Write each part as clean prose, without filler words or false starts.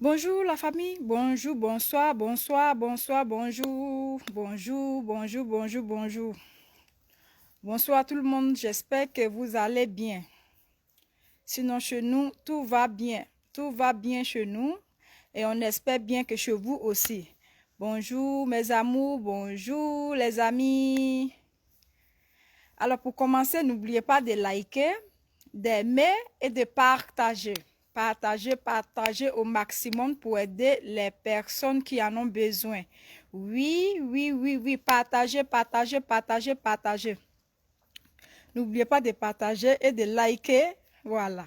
Bonjour la famille, bonjour, bonsoir, bonsoir, bonsoir, bonjour, bonjour, bonjour, bonjour, bonjour. Bonsoir tout le monde, j'espère que vous allez bien. Sinon chez nous, tout va bien chez nous et on espère bien que chez vous aussi. Bonjour mes amours, bonjour les amis. Alors pour commencer, n'oubliez pas de liker, d'aimer et de partager. Partagez au maximum pour aider les personnes qui en ont besoin. Oui. Partagez. N'oubliez pas de partager et de liker. Voilà.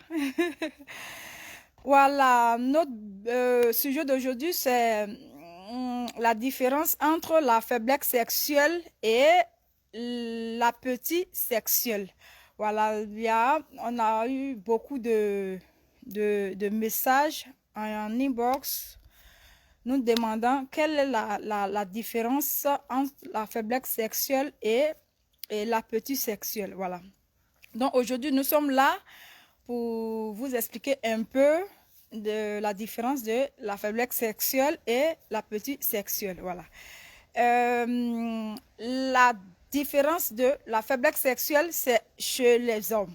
Voilà, notre sujet d'aujourd'hui, c'est la différence entre la faiblesse sexuelle et l'appétit sexuel. Voilà, on a eu beaucoup de messages en inbox nous demandant quelle est la différence entre la faiblesse sexuelle et l'appétit sexuel. Voilà. Donc aujourd'hui, nous sommes là pour vous expliquer un peu de la différence de la faiblesse sexuelle et l'appétit sexuel. Voilà. La différence de la faiblesse sexuelle, c'est chez les hommes.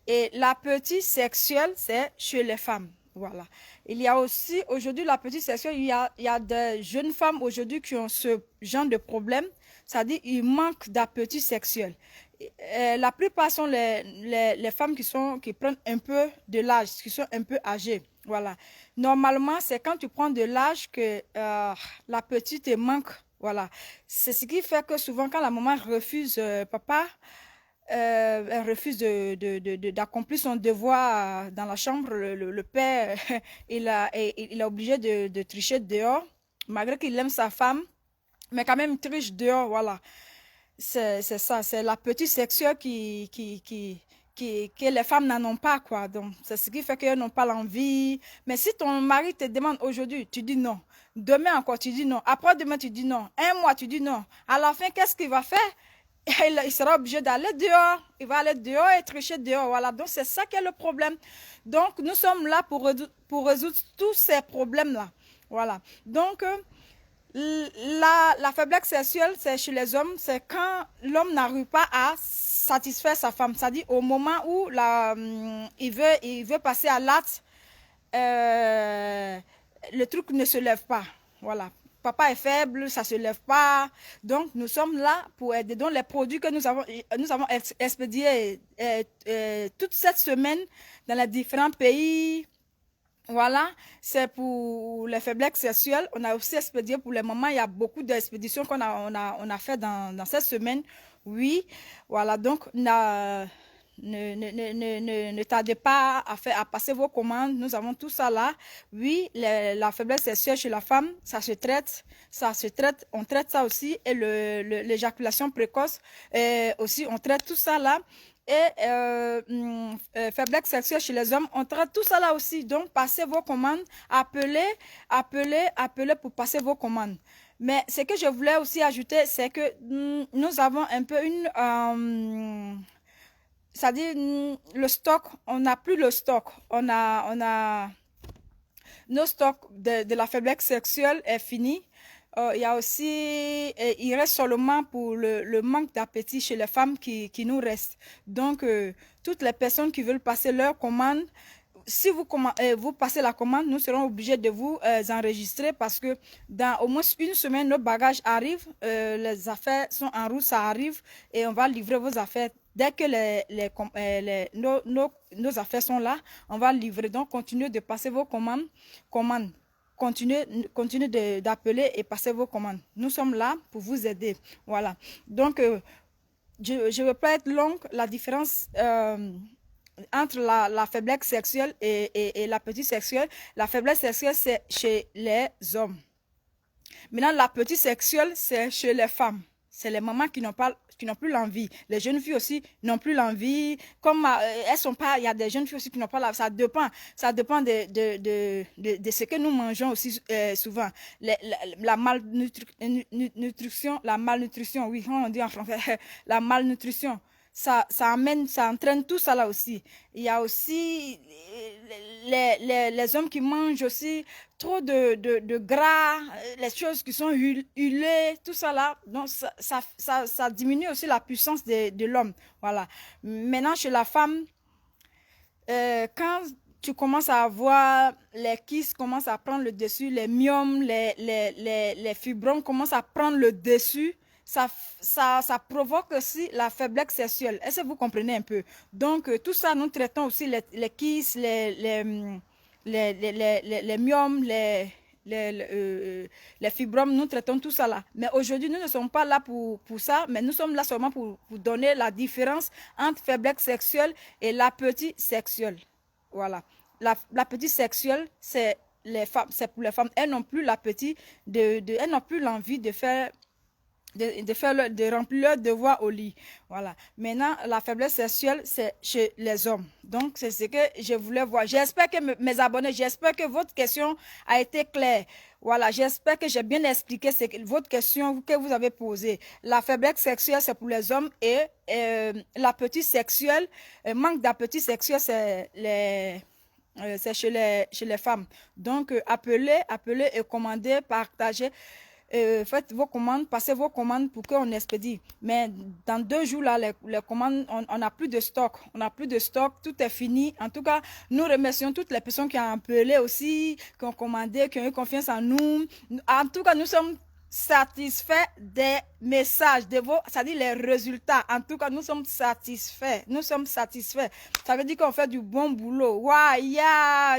Et l'appétit sexuel, c'est chez les femmes. Voilà. Il y a aussi, aujourd'hui, l'appétit sexuel, il y a des jeunes femmes aujourd'hui qui ont ce genre de problème. C'est-à-dire, ils manquent d'appétit sexuel. La plupart sont les femmes qui prennent un peu de l'âge, qui sont un peu âgées. Voilà. Normalement, c'est quand tu prends de l'âge que l'appétit te manque. Voilà. C'est ce qui fait que souvent, quand la maman refuse papa, elle refuse d'accomplir son devoir dans la chambre. Le père, il est obligé de tricher dehors, malgré qu'il aime sa femme, mais quand même il triche dehors, voilà. C'est ça, c'est l'appétit sexuel que les femmes n'en ont pas, quoi. Donc, c'est ce qui fait qu'elles n'ont pas l'envie. Mais si ton mari te demande aujourd'hui, tu dis non. Demain encore, tu dis non. Après-demain, tu dis non. Un mois, tu dis non. À la fin, qu'est-ce qu'il va faire? Il sera obligé d'aller dehors. Il va aller dehors et tricher dehors. Voilà. Donc, c'est ça qui est le problème. Donc, nous sommes là pour résoudre tous ces problèmes-là. Voilà. Donc, la faiblesse sexuelle, c'est chez les hommes, c'est quand l'homme n'arrive pas à satisfaire sa femme. C'est-à-dire au moment où il veut passer à l'acte, le truc ne se lève pas. Voilà. Papa est faible, ça ne se lève pas. Donc, nous sommes là pour aider. Donc, les produits que nous avons expédiés toute cette semaine dans les différents pays. Voilà, c'est pour les faiblesses sexuelles. On a aussi expédié pour les mamans. Il y a beaucoup d'expéditions qu'on a fait dans cette semaine. Oui, voilà, donc ne tardez pas à passer vos commandes. Nous avons tout ça là. Oui, la faiblesse sexuelle chez la femme, ça se traite. On traite ça aussi. Et l'éjaculation précoce, aussi, on traite tout ça là. Et faiblesse sexuelle chez les hommes, on traite tout ça là aussi. Donc, passez vos commandes, appelez pour passer vos commandes. Mais ce que je voulais aussi ajouter, c'est que nous avons un peu c'est-à-dire le stock, on n'a plus le stock. Nos stocks de la faiblesse sexuelle est fini. Il y a aussi, il reste seulement pour le manque d'appétit chez les femmes qui nous reste. Donc, toutes les personnes qui veulent passer leur commande, si vous passez la commande, nous serons obligés de vous enregistrer parce que dans au moins une semaine, nos bagages arrivent, les affaires sont en route, ça arrive et on va livrer vos affaires. Dès que nos affaires sont là, on va livrer. Donc, continuez de passer vos commandes. Continuez d'appeler et passer vos commandes. Nous sommes là pour vous aider. Voilà. Donc, je ne veux pas être longue. La différence entre la faiblesse sexuelle et l'appétit sexuel. La faiblesse sexuelle, c'est chez les hommes. Maintenant, l'appétit sexuel, c'est chez les femmes. C'est les mamans qui n'ont plus l'envie. Les jeunes filles aussi n'ont plus l'envie. Comme elles sont pas, il y a des jeunes filles aussi qui n'ont pas l'envie. Ça dépend de ce que nous mangeons aussi souvent. La malnutrition, oui, on dit en français, la malnutrition. ça entraîne tout ça là aussi. Il y a aussi les hommes qui mangent aussi trop de gras, les choses qui sont huilées, tout ça là. Donc, ça diminue aussi la puissance de l'homme. Voilà. Maintenant, chez la femme, quand tu commences à avoir les kystes commencent à prendre le dessus, les myomes, les fibromes commencent à prendre le dessus, ça provoque aussi la faiblesse sexuelle. Est-ce que vous comprenez un peu? Donc, tout ça, nous traitons aussi les kystes, les myomes, les fibromes, nous traitons tout ça là. Mais aujourd'hui, nous ne sommes pas là pour ça, mais nous sommes là seulement pour donner la différence entre faiblesse sexuelle et l'appétit sexuel. Voilà. L'appétit sexuel, c'est les femmes, c'est pour les femmes. Elles n'ont plus l'appétit elles n'ont plus l'envie de remplir leur devoir au lit. Voilà. Maintenant, la faiblesse sexuelle, c'est chez les hommes. Donc, c'est ce que je voulais voir. J'espère que mes abonnés, j'espère que votre question a été claire. Voilà, j'espère que j'ai bien expliqué votre question que vous avez posée. La faiblesse sexuelle, c'est pour les hommes et l'appétit sexuel, manque d'appétit sexuel, c'est chez les femmes. Donc, appelez et commandez, partagez. Faites vos commandes, passez vos commandes pour qu'on expédie. Mais dans 2 jours, là, les commandes, on n'a plus de stock. On n'a plus de stock, tout est fini. En tout cas, nous remercions toutes les personnes qui ont appelé aussi, qui ont commandé, qui ont eu confiance en nous. En tout cas, nous sommes satisfaits des messages, c'est-à-dire les résultats. En tout cas, nous sommes satisfaits. Nous sommes satisfaits. Ça veut dire qu'on fait du bon boulot. Waouh, yeah.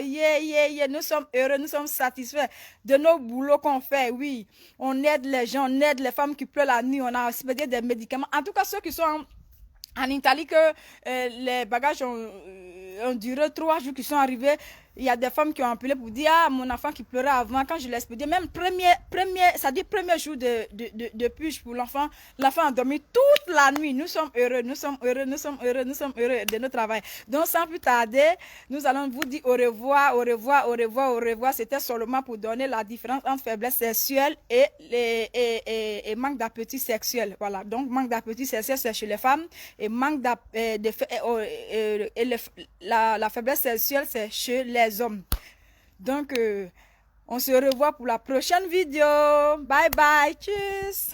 Nous sommes heureux, nous sommes satisfaits de nos boulots qu'on fait. Oui, on aide les gens, on aide les femmes qui pleurent la nuit. On a expédié des médicaments. En tout cas, ceux qui sont en Italie, que les bagages ont duré 3 jours qui sont arrivés. Il y a des femmes qui ont appelé pour dire, ah, mon enfant qui pleurait avant, quand je l'ai expédié, même premier jour de puce pour l'enfant, l'enfant a dormi toute la nuit. Nous sommes heureux de notre travail. Donc, sans plus tarder, nous allons vous dire au revoir. C'était seulement pour donner la différence entre faiblesse sexuelle et manque d'appétit sexuel. Voilà. Donc, manque d'appétit sexuel, c'est chez les femmes, et manque la faiblesse sexuelle, c'est chez les hommes. Donc, on se revoit pour la prochaine vidéo. Bye bye. Tchuss.